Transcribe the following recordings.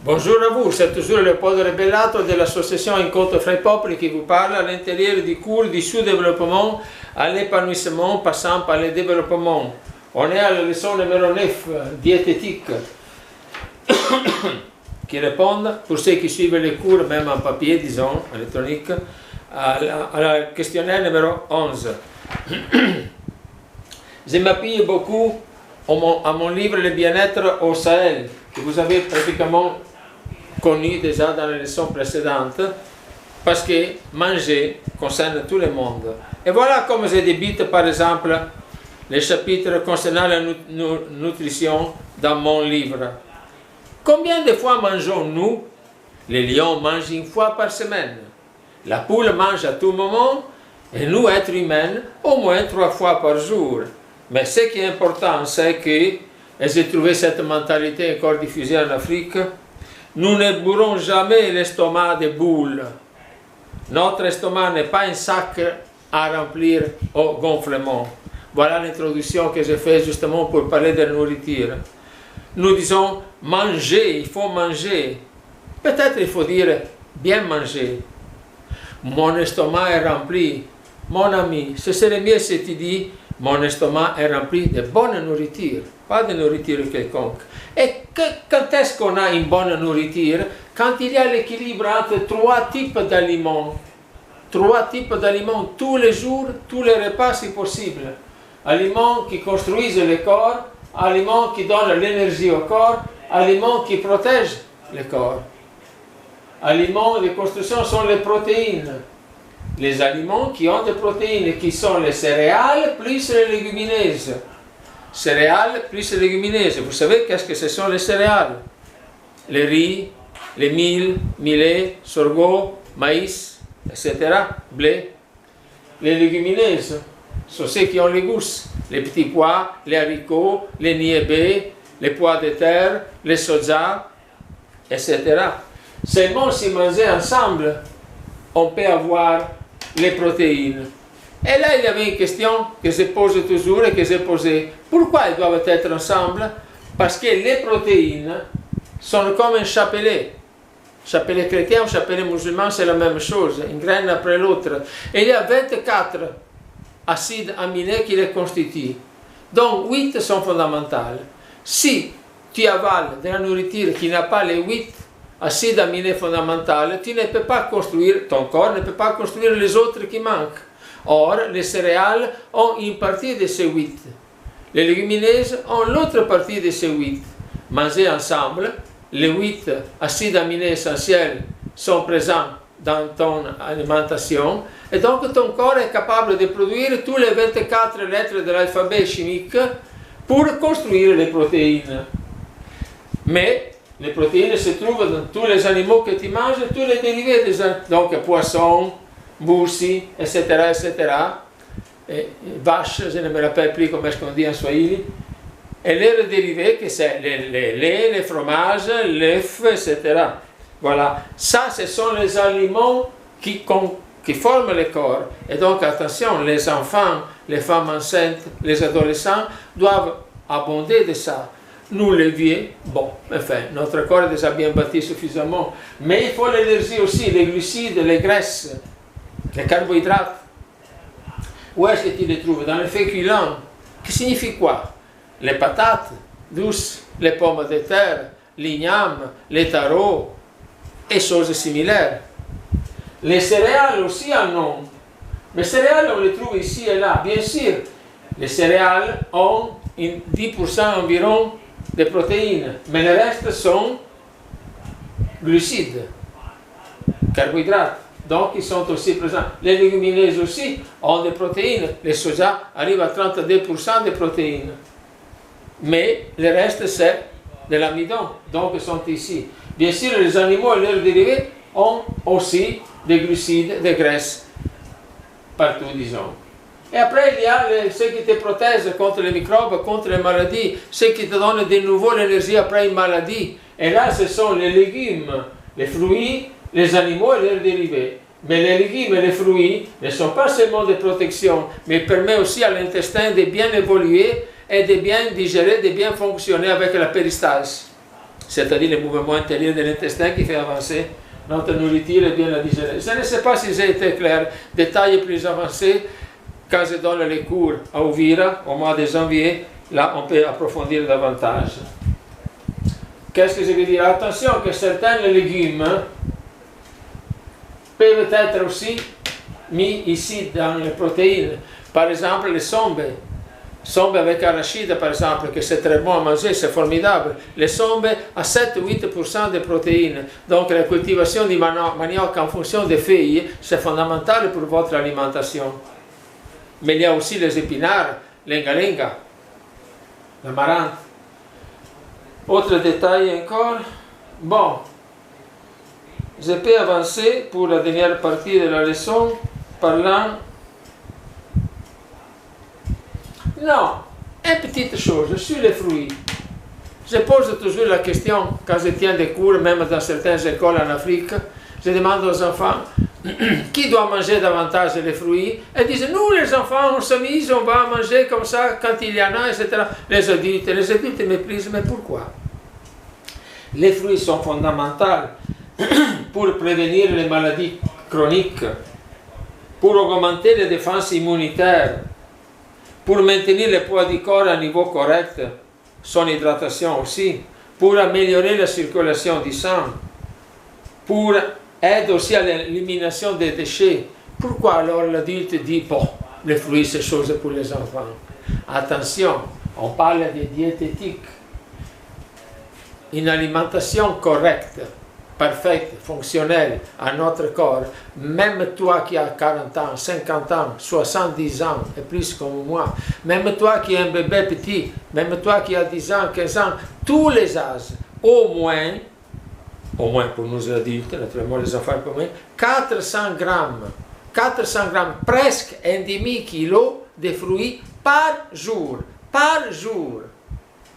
Bonjour à vous, c'est toujours Leopoldo Rebellato de l'association Incontro fra i Popoli qui vous parle à l'intérieur du cours du sous-développement à l'épanouissement passant par le développement. On est à la leçon numéro 9, diététique, qui répond, pour ceux qui suivent les cours, même en papier, disons, électronique, à la questionnaire numéro 11. Je m'appuie beaucoup à mon livre Le bien-être au Sahel, que vous avez pratiquement connu déjà dans les leçons précédentes, parce que manger concerne tout le monde. Et voilà comme je débute par exemple les chapitres concernant la nutrition dans mon livre. Combien de fois mangeons-nous? Les lions mangent une fois par semaine. La poule mange à tout moment, et nous, êtres humains, au moins 3 fois par jour. Mais ce qui est important, c'est que, et j'ai trouvé cette mentalité encore diffusée en Afrique, nous ne bourrons jamais l'estomac de boules. Notre estomac n'est pas un sac à remplir au gonflement. Voilà l'introduction que j'ai faite justement pour parler de nourriture. Nous disons manger, il faut manger. Peut-être il faut dire bien manger. Mon estomac est rempli. Mon ami, ce serait mieux si tu dis mon estomac est rempli de bonne nourriture, pas de nourriture quelconque. Et quand est-ce qu'on a une bonne nourriture? Quand il y a l'équilibre entre 3 types d'aliments. 3 types d'aliments tous les jours, tous les repas si possible. Aliments qui construisent le corps, aliments qui donnent l'énergie au corps, aliments qui protègent le corps. Aliments de construction sont les protéines. Les aliments qui ont des protéines, qui sont les céréales plus les légumineuses. Céréales plus les légumineuses. Vous savez qu'est-ce que ce sont les céréales? Le riz, le mil, millet, sorgho, maïs, etc. Blé. Les légumineuses sont ceux qui ont les gousses. Les petits pois, les haricots, les niébés, les pois de terre, les soja, etc. Seulement si mangés ensemble, on peut avoir les protéines. Et là, il y avait une question que je pose toujours et que j'ai posée. Pourquoi ils doivent être ensemble? Parce que les protéines sont comme un chapelet. Chapelet chrétien ou chapelet musulman, c'est la même chose, une graine après l'autre. Et il y a 24 acides aminés qui les constituent. Donc 8 sont fondamentaux. Si tu avales de la nourriture qui n'a pas les 8 acides aminés fondamentaux, tu ne peux pas construire, ton corps ne peut pas construire les autres qui manquent. Or, les céréales ont une partie de ces 8. Les légumineuses ont l'autre partie de ces 8. Mangés ensemble, les 8 acides aminés essentiels sont présents dans ton alimentation, et donc ton corps est capable de produire tous les 24 lettres de l'alphabet chimique pour construire les protéines. Mais les protéines se trouvent dans tous les animaux que tu manges, tous les dérivés des donc poissons, moussi, etc., etc. Et vaches, je ne me rappelle plus comment est-ce qu'on dit en Swahili. Et leurs dérivés, que c'est les laits, les fromages, l'œuf, etc. Voilà. Ça, ce sont les aliments qui forment le corps. Et donc, attention, les enfants, les femmes enceintes, les adolescents doivent abonder de ça. Nous, les vieux, bon, enfin, notre corps est déjà bien bâti suffisamment. Mais il faut l'énergie aussi, les glucides, les graisses, les carbohydrates. Où est-ce que tu les trouves? Dans les féculents. Qui signifie quoi? Les patates douces, les pommes de terre, l'igname, les tarots et choses similaires. Les céréales aussi en ont. Les céréales, on les trouve ici et là. Bien sûr, les céréales ont 10% environ de protéines, mais le reste sont glucides, carbohydrates. Donc, ils sont aussi présents. Les légumineuses aussi ont des protéines. Les soja arrivent à 32% de protéines. Mais le reste, c'est de l'amidon. Donc, ils sont ici. Bien sûr, les animaux et leurs dérivés ont aussi des glucides, des graisses, partout, disons. Et après, il y a ceux qui te protègent contre les microbes, contre les maladies, ceux qui te donnent de nouveau l'énergie après une maladie. Et là, ce sont les légumes, les fruits, les animaux et leurs dérivés. Mais les légumes et les fruits ne sont pas seulement de protection, mais permettent aussi à l'intestin de bien évoluer et de bien digérer, de bien fonctionner avec la péristase. c'est-à-dire le mouvement intérieur de l'intestin qui fait avancer notre nourriture et bien la digérer. Je ne sais pas si j'ai été clair. Détails plus avancés, quand je donne les cours à Ouvira au mois de janvier, là on peut approfondir davantage. Qu'est-ce que je veux dire? Attention que certains légumes peuvent être aussi mis ici dans les protéines. Par exemple, les sombes. Sombes avec arachide, par exemple, que c'est très bon à manger, c'est formidable. Les sombes à 7-8% de protéines. Donc la cultivation du manioc en fonction des feuilles, c'est fondamental pour votre alimentation. Mais il y a aussi les épinards, lenga-lenga, l'amarante. Autre détail encore. Bon, je peux avancer pour la dernière partie de la leçon parlant. Non, une petite chose sur les fruits. Je pose toujours la question, quand je tiens des cours, même dans certaines écoles en Afrique, je demande aux enfants, qui doit manger davantage les fruits? Ils disent, nous les enfants, on s'amuse, on va manger comme ça quand il y en a, etc. Les adultes méprisent, mais pourquoi? Les fruits sont fondamentaux pour prévenir les maladies chroniques, pour augmenter les défenses immunitaires, pour maintenir le poids du corps à un niveau correct, son hydratation aussi, pour améliorer la circulation du sang, pour aider aussi à l'élimination des déchets. Pourquoi alors l'adulte dit, bon, les fruits c'est chose pour les enfants? Attention, on parle de diététique. Une alimentation correcte, parfaite, fonctionnelle à notre corps, même toi qui as 40 ans, 50 ans, 70 ans et plus comme moi, même toi qui es un bébé petit, même toi qui as 10 ans, 15 ans, tous les âges, au moins pour nous adultes, naturellement les enfants pour moi, 400 grammes, presque un demi-kilo de fruits par jour,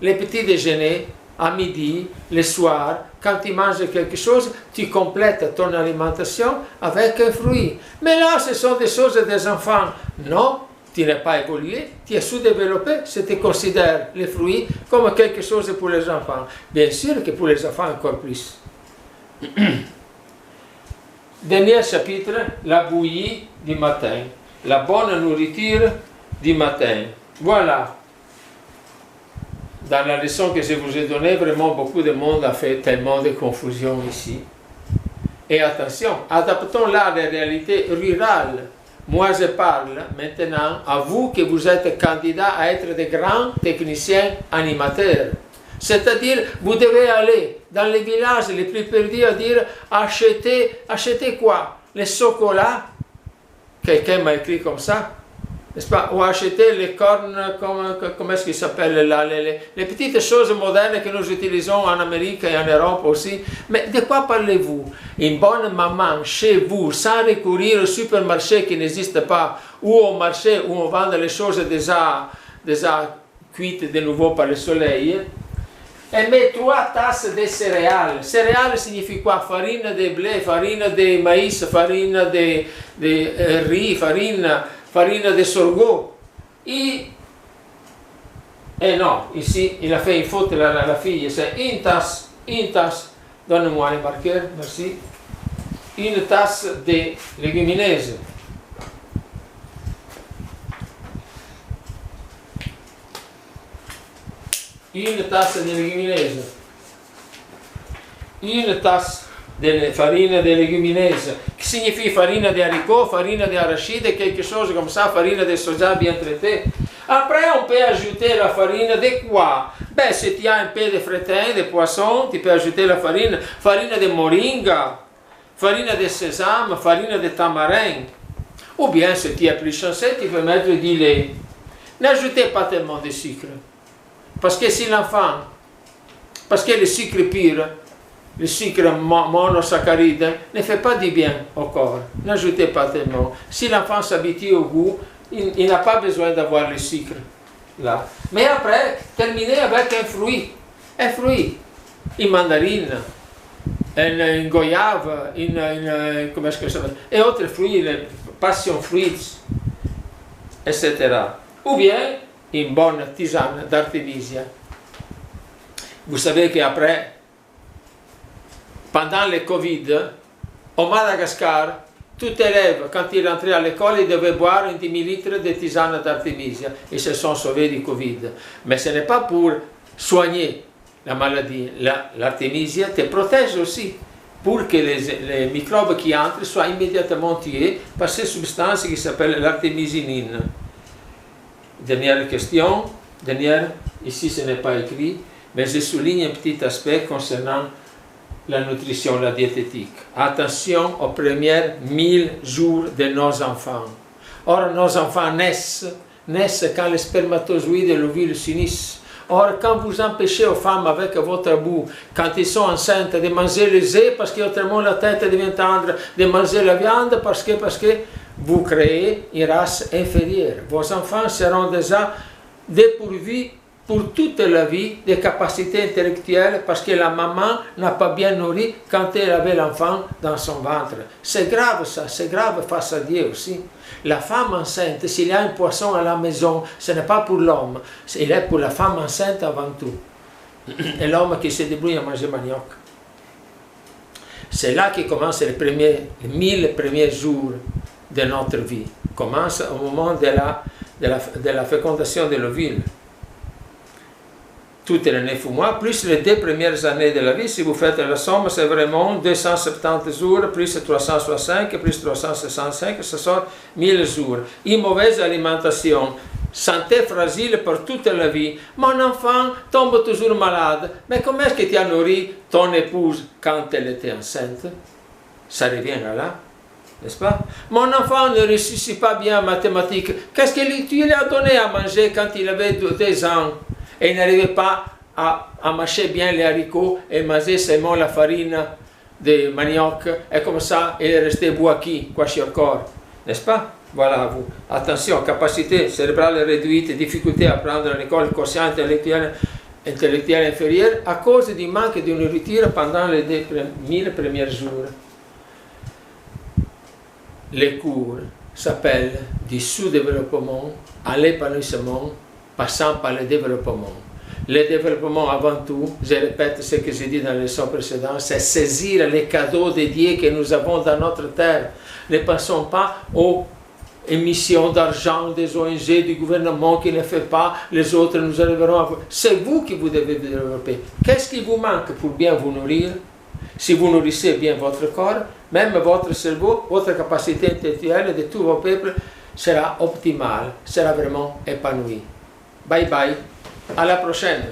Les petits déjeuners, à midi, le soir, quand tu manges quelque chose, tu complètes ton alimentation avec un fruit. Mais là, ce sont des choses des enfants. Non, tu n'es pas évolué, tu es sous-développé, je te considère les fruits comme quelque chose pour les enfants. Bien sûr que pour les enfants encore plus. Dernier chapitre, la bouillie du matin, la bonne nourriture du matin. Voilà. Dans la leçon que je vous ai donnée, vraiment beaucoup de monde a fait tellement de confusion ici. Et attention, adaptons-la à la réalité rurale. Moi, je parle maintenant à vous que vous êtes candidats à être des grands techniciens animateurs. C'est-à-dire, vous devez aller dans les villages les plus perdus à dire achetez quoi? Les chocolats? Quelqu'un m'a écrit comme ça. N'est-ce pas? Ou acheter les cornes, comment est-ce qu'ils s'appellent là, les petites choses modernes que nous utilisons en Amérique et en Europe aussi. Mais de quoi parlez-vous? Une bonne maman chez vous, sans recourir au supermarché qui n'existe pas, ou au marché où on vend les choses déjà cuites de nouveau par le soleil, elle met 3 tasses de céréales. Céréales signifie quoi? Farine de blé, farine de maïs, farine de riz, farine de sorgho. Et non, ici, il a fait une faute, la fille, c'est une tasse, donne-moi un marqueur, merci, une tasse de légumineuses. Une tasse de légumineuses. Une tasse de farine de légumineuses, qui signifie farine de haricots, farine d'arachide, quelque chose comme ça, farine de soja bien traitée. Après, on peut ajouter la farine de quoi? Ben, si tu as un peu de fretin, de poisson, tu peux ajouter la farine de moringa, farine de sésame, farine de tamarin. Ou bien, si tu es plus chanceux, tu peux mettre du lait. N'ajoutez pas tellement de sucre. Parce que si l'enfant, parce que le sucre pur, le sucre monosaccharide ne fait pas du bien au corps. N'ajoutez pas tellement. Si l'enfant s'habitue au goût, il n'a pas besoin d'avoir le sucre là. Mais après, terminez avec un fruit. Une mandarine, une goyave, comment est-ce que ça s'appelle? Et autres fruits, les passion fruits, etc. Ou bien une bonne tisane d'artémisia. Vous savez qu'après pendant le Covid, au Madagascar, tout élève, quand il rentrait à l'école, il devait boire un demi-litre de tisane d'artémisia. Ils se sont sauvés du Covid. Mais ce n'est pas pour soigner la maladie. L'artémisia te protège aussi pour que les microbes qui entrent soient immédiatement tués par ces substances qui s'appellent l'artémisinine. Dernière question, ici ce n'est pas écrit, mais je souligne un petit aspect concernant la nutrition, la diététique. Attention aux premiers 1000 jours de nos enfants. Or, nos enfants naissent quand les spermatozoïdes et l'ovule s'unissent. Or, quand vous empêchez aux femmes avec votre bout, quand ils sont enceintes, de manger les œufs parce qu'autrement la tête devient tendre, de manger la viande parce que vous créez une race inférieure. Vos enfants seront déjà dépourvus pour toute la vie des capacités intellectuelles parce que la maman n'a pas bien nourri quand elle avait l'enfant dans son ventre. C'est grave ça, c'est grave face à Dieu aussi. La femme enceinte, s'il y a un poisson à la maison, ce n'est pas pour l'homme, il est pour la femme enceinte avant tout. Et l'homme qui se débrouille à manger manioc. C'est là que commencent les 1000 premiers jours de notre vie. Commence au moment de la fécondation de l'ovule. Toutes les 9 mois, plus les 2 premières années de la vie, si vous faites la somme, c'est vraiment 270 jours, plus 365, plus 365, ça sort 1000 jours. Une mauvaise alimentation, santé fragile pour toute la vie. Mon enfant tombe toujours malade. Mais comment est-ce que tu as nourri ton épouse quand elle était enceinte? Ça revient là, n'est-ce pas? Mon enfant ne réussit pas bien en mathématiques. Qu'est-ce que tu lui as donné à manger quand il avait 2 ans? Et il n'arrivait pas à mâcher bien les haricots et manger seulement la farine de manioc. Et comme ça, il est resté boaki, quoi sur le corps. N'est-ce pas? Voilà, vous. Attention, capacité cérébrale réduite, difficulté à apprendre à l'école, quotient intellectuel inférieur à cause du manque de nourriture pendant les 1000 premiers jours. Les cours s'appellent du sous-développement à l'épanouissement, passant par le développement. Le développement avant tout, je répète ce que j'ai dit dans les leçons précédentes, c'est saisir les cadeaux de Dieu que nous avons dans notre terre. Ne pensons pas aux émissions d'argent des ONG, du gouvernement qui ne fait pas, les autres nous arriveront à vous. C'est vous qui vous devez développer. Qu'est-ce qui vous manque pour bien vous nourrir? Si vous nourrissez bien votre corps, même votre cerveau, votre capacité intellectuelle de tous vos peuples sera optimale, sera vraiment épanouie. Bye bye, à la prochaine.